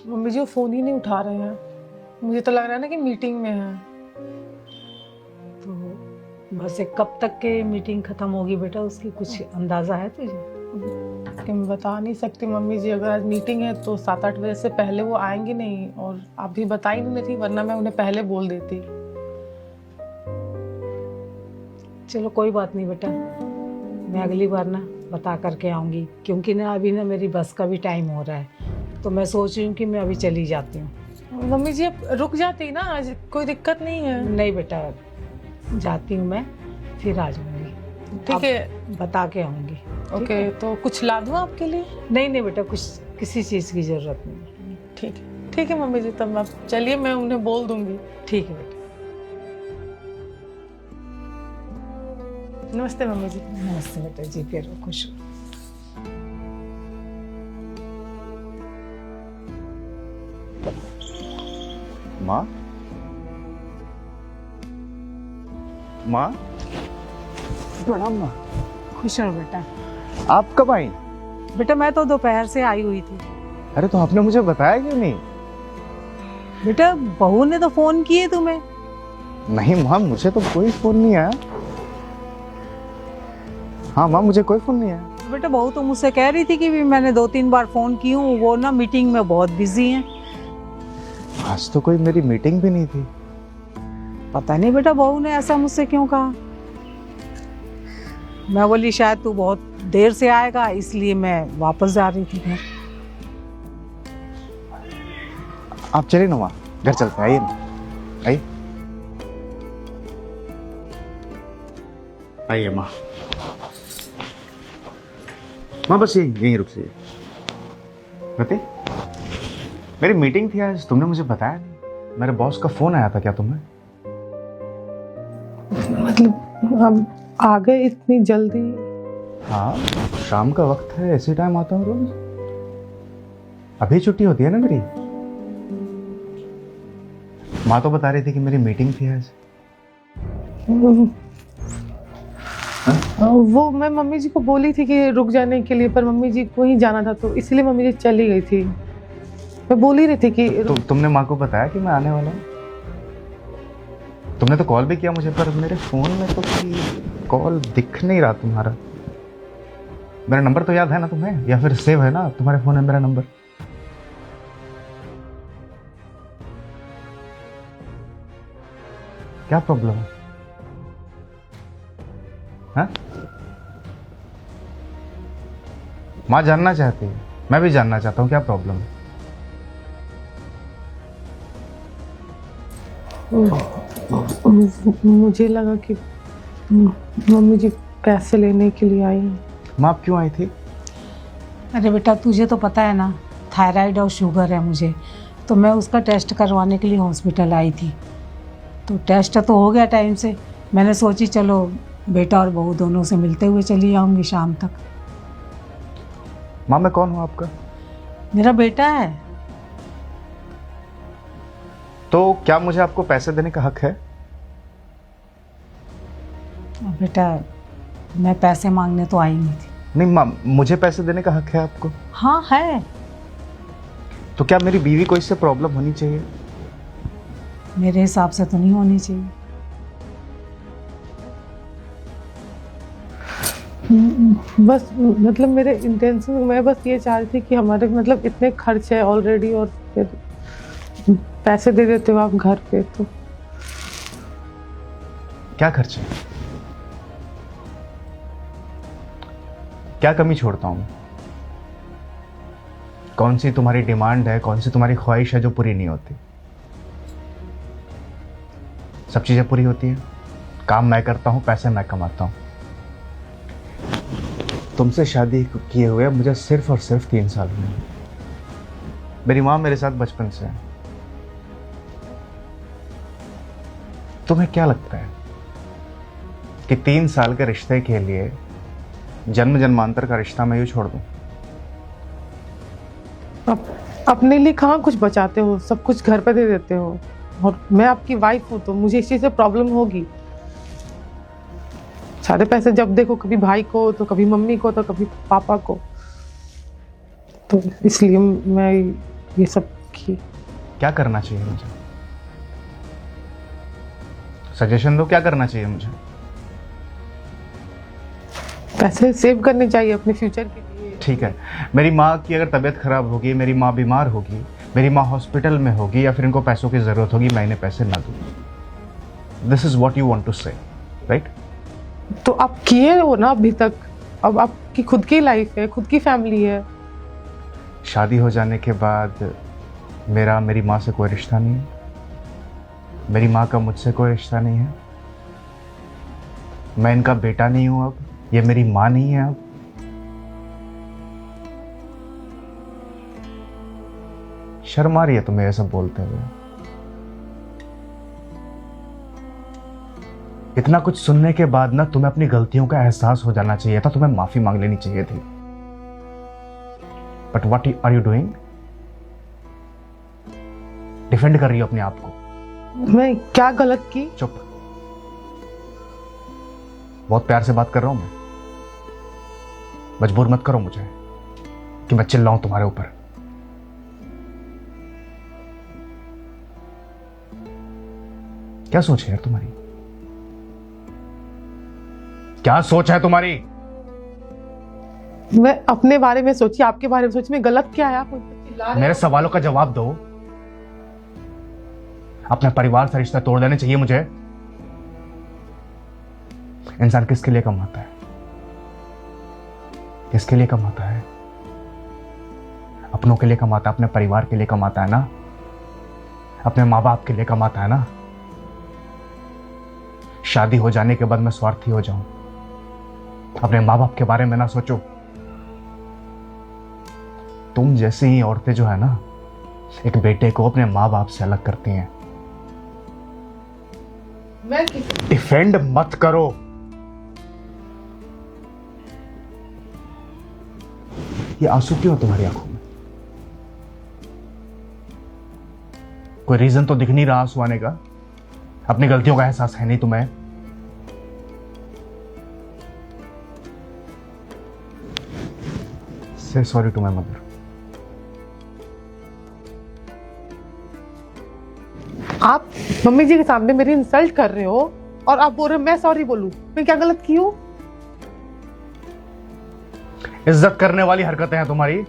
Mummy जी वो phone ही नहीं उठा रहे हैं। मुझे तो लग रहा है ना कि मीटिंग में है। तो बस एक कब तक के मीटिंग खत्म होगी बेटा, उसकी कुछ अंदाजा है तुझे? कि मैं बता नहीं सकती मम्मी जी, अगर आज मीटिंग है तो 7-8 बजे से पहले वो आएंगे नहीं, और आप भी बता ही नहीं थी, वरना मैं उन्हें पहले बोल देती। चलो कोई बात नहीं बेटा, मैं अगली बार ना बता करके आऊँगी, क्योंकि ना अभी ना मेरी बस का भी टाइम हो रहा है, तो मैं सोच रही हूँ कि मैं अभी चली जाती हूँ। मम्मी जी अब रुक जाती ना, आज कोई दिक्कत नहीं है। नहीं बेटा, जाती हूँ मैं, फिर आ जाऊँगी। ठीक है, बता के आऊँगी। ओके। तो कुछ ला दूँ आपके लिए? नहीं नहीं बेटा, कुछ किसी चीज़ की ज़रूरत नहीं। ठीक है मम्मी जी, तब आप चलिए, मैं उन्हें बोल दूंगी। ठीक है बेटा। नमस्ते मम्मी जी। नमस्ते बेटा जी, फिर खुश हो। माँ, माँ, प्रणाम माँ। खुश रहो बेटा। आप कब आई? बेटा मैं तो दोपहर से आई हुई थी। अरे तो आपने मुझे बताया क्यों नहीं? बेटा बहू ने तो फोन किए तुम्हें। नहीं माँ, मुझे तो कोई फोन नहीं आया। हाँ माँ, मुझे कोई फोन नहीं आया। बेटा बहू तो मुझसे कह रही थी कि भी मैंने 2-3 बार फोन की हूँ, वो ना मीटिंग में बहुत बिजी हैं। आज तो कोई मेरी मीटिंग भी नहीं थी। पता नहीं बेटा बहू ने ऐसा मुझसे क्यों कहा। मैं बोली शायद तू बहुत देर से आएगा, इसलिए मैं वापस जा रही थी घर। आप चलिए ना माँ, घर चलते हैं। आइए ना, आइए आइए माँ। माँ बस यहीं रुक जाइए। रति, मेरी मीटिंग थी आज, तुमने मुझे बताया नहीं। मेरे बॉस का फोन आया था क्या तुम्हें? मतलब अब आ गए इतनी जल्दी? हाँ, शाम का वक्त है, इसी टाइम आता हूँ रोज। अभी छुट्टी होती है ना मेरी। माँ तो बता रही थी कि मेरी मीटिंग थी आज। वो मैं मम्मी जी को बोली थी कि रुक जाने के लिए, पर मम्मी जी को ही जाना था, तो इसलिए मम्मी जी चली गई थी। मैं बोल ही रही थी कि तुमने माँ को बताया कि मैं आने वाला हूँ? तुमने तो कॉल भी किया मुझे, पर मेरे फोन में तो कोई कॉल दिख नहीं रहा तुम्हारा। मेरा नंबर तो याद है ना तुम्हें, या फिर सेव है ना तुम्हारे फोन में मेरा नंबर? क्या प्रॉब्लम है? हाँ? माँ जानना चाहती है, मैं भी जानना चाहता हूँ क्या प्रॉब्लम है। मुझे लगा कि मम्मी जी पैसे लेने के लिए आई हैं। माँ आप क्यों आई थी? अरे बेटा तुझे तो पता है ना, थायराइड और शुगर है मुझे, तो मैं उसका टेस्ट करवाने के लिए हॉस्पिटल आई थी। तो टेस्ट तो हो गया टाइम से, मैंने सोची चलो बेटा और बहू दोनों से मिलते हुए चली जाऊंगी शाम तक। माँ मैं कौन हूँ आपका? मेरा बेटा है। तो क्या मुझे आपको पैसे देने का हक है? और बेटा मैं पैसे मांगने तो आई नहीं थी। नहीं माँ, मुझे पैसे देने का हक है आपको? हाँ है। तो क्या मेरी बीवी को इससे प्रॉब्लम होनी चाहिए? मेरे हिसाब से तो नहीं होनी चाहिए। बस मतलब मेरे इंटेंशन, मैं बस ये चाह रही थी कि हमारे मतलब इतने खर्च है ऑलरेडी, और फिर पैसे दे देते हो आप घर पे तो। क्या खर्च है? क्या कमी छोड़ता हूँ? कौन सी तुम्हारी डिमांड है, कौन सी तुम्हारी ख्वाहिश है जो पूरी नहीं होती? सब चीजें पूरी होती हैं। काम मैं करता हूँ, पैसे मैं कमाता हूँ। तुमसे शादी किए हुए मुझे सिर्फ और सिर्फ 3 साल हुए। मेरी माँ मेरे साथ बचपन से है। तुम्हें क्या लगता है कि 3 साल के रिश्ते के लिए जन्म जन्मांतर का रिश्ता मैं यूं छोड़ दूं? अपने लिए कहाँ कुछ बचाते हो, सब कुछ घर पे दे देते हो, और मैं आपकी वाइफ हूँ तो मुझे इस चीज़ से प्रॉब्लम होगी। सारे पैसे जब देखो, कभी भाई को तो कभी मम्मी को तो कभी पापा को, तो इसलिए मैं ये सब की। क्या करना चाहिए मुझे? सजेशन दो, क्या करना चाहिए मुझे? पैसे सेव करने चाहिए अपने फ्यूचर के लिए। ठीक है, मेरी माँ की अगर तबीयत खराब होगी, मेरी माँ बीमार होगी, मेरी माँ हॉस्पिटल में होगी, या फिर इनको पैसों की ज़रूरत होगी, मैं इन्हें पैसे ना दूँ। This is what you want to say, right? तो आप किए हो ना अभी तक, अब आपकी खुद की लाइफ है, खुद की फैमिली है। शादी हो जाने के बाद मेरा मेरी माँ से कोई रिश्ता नहीं है, मेरी माँ का मुझसे कोई रिश्ता नहीं है, मैं इनका बेटा नहीं हूँ, अब ये मेरी माँ नहीं है। अब शर्म आ रही है तुम्हें ये सब बोलते हुए? इतना कुछ सुनने के बाद ना तुम्हें अपनी गलतियों का एहसास हो जाना चाहिए था, तुम्हें माफी मांग लेनी चाहिए थी। But what are you doing? Defend कर रही हो अपने आप को। मैं क्या गलत की? चुप, बहुत प्यार से बात कर रहा हूं मैं, मजबूर मत करो मुझे कि मैं चिल्लाऊं तुम्हारे ऊपर। क्या सोच है यार तुम्हारी? क्या सोच है तुम्हारी? मैं अपने बारे में सोची, आपके बारे में सोची, मैं गलत क्या है? आप मुझ पे चिल्ला रहे मेरे हो। सवालों का जवाब दो। अपने परिवार से रिश्ता तोड़ देने चाहिए मुझे? इंसान किसके लिए कमाता है? किसके लिए कमाता है? अपनों के लिए कमाता है, अपने परिवार के लिए कमाता है ना, अपने माँ बाप के लिए कमाता है ना। शादी हो जाने के बाद मैं स्वार्थी हो जाऊं, अपने माँ बाप के बारे में ना सोचो। तुम जैसी ही औरतें जो है ना, एक बेटे को अपने माँ बाप से अलग करती हैं। मैं डिफेंड मत करो। ये आंसू क्यों है तुम्हारी आंखों में? कोई रीजन तो दिख नहीं रहा आंसू आने का। अपनी गलतियों का एहसास है नहीं तुम्हें? से सॉरी टू माय मदर। आप मम्मी जी के सामने मेरी इंसल्ट कर रहे हो और आप बोल रहे हो मैं सॉरी बोलूं। मैं क्या गलत की हूं? इज्जत करने वाली हरकतें हैं तुम्हारी,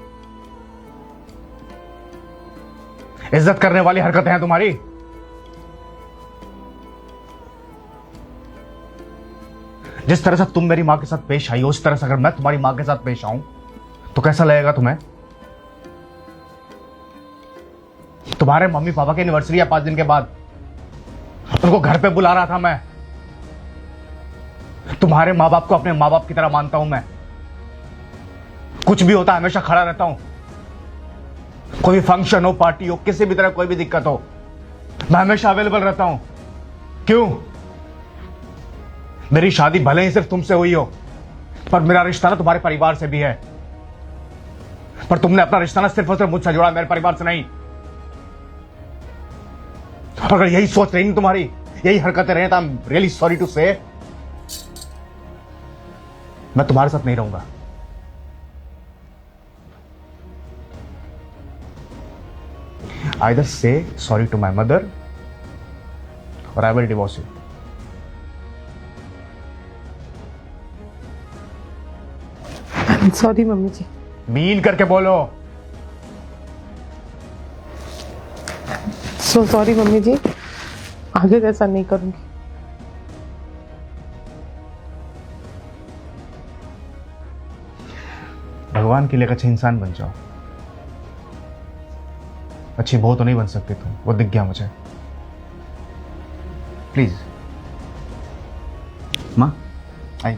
इज्जत करने वाली हरकतें हैं तुम्हारी। जिस तरह से तुम मेरी मां के साथ पेश आई हो, उस तरह से अगर मैं तुम्हारी मां के साथ पेश आऊं तो कैसा लगेगा तुम्हें? तुम्हारे मम्मी पापा की एनिवर्सरी है 5 दिन के बाद, उनको घर पे बुला रहा था मैं। तुम्हारे माँ बाप को अपने माँ बाप की तरह मानता हूं मैं। कुछ भी होता है हमेशा खड़ा रहता हूं। कोई भी फंक्शन हो, पार्टी हो, किसी भी तरह कोई भी दिक्कत हो, मैं हमेशा अवेलेबल रहता हूं। क्यों? मेरी शादी भले ही सिर्फ तुमसे हुई हो, पर मेरा रिश्ता ना तुम्हारे परिवार से भी है। पर तुमने अपना रिश्ता ना सिर्फ और सिर्फ मुझसे जोड़ा, मेरे परिवार से नहीं। अगर यही सोच रही तुम्हारी, यही हरकतें रहे, तो I am really sorry to say मैं तुम्हारे साथ नहीं रहूंगा। Either say sorry to my mother or I will divorce you. Sorry mummy ji. Mean करके बोलो। सो सॉरी मम्मी जी, आगे ऐसा नहीं करूंगी। भगवान के लिए एक अच्छे इंसान बन जाओ। अच्छी बहू तो नहीं बन सकती तुम, वो दिख गया मुझे। प्लीज माँ, आई।